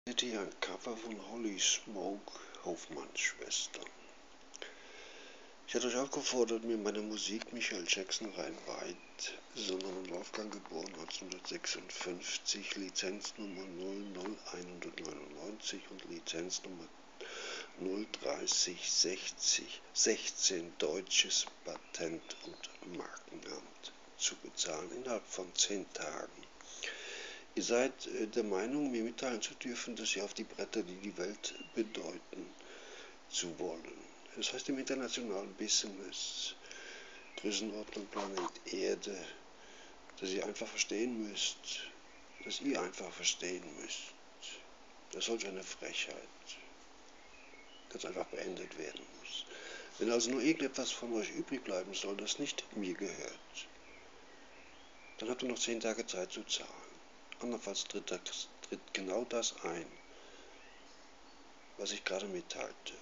Hätte hier ein Cover von Holly Smoke, Hofmanns Schwester. Ich hatte euch aufgefordert, mir meine Musik Michael Jackson reinweiht, Sonne und Wolfgang, geboren 1956, Lizenznummer 00199 und Lizenznummer 03016, Deutsches Patent- und Markenamt, zu bezahlen innerhalb von 10 Tagen. Ihr seid der Meinung, mir mitteilen zu dürfen, dass ihr auf die Bretter, die die Welt bedeuten, zu wollen. Das heißt im internationalen Business, Größenordnung Planet Erde, dass ihr einfach verstehen müsst, dass ihr einfach verstehen müsst, dass solch eine Frechheit ganz einfach beendet werden muss. Wenn also nur irgendetwas von euch übrig bleiben soll, das nicht mir gehört, dann habt ihr noch 10 Tage Zeit zu zahlen. Andernfalls tritt genau das ein, was ich gerade mitteilte.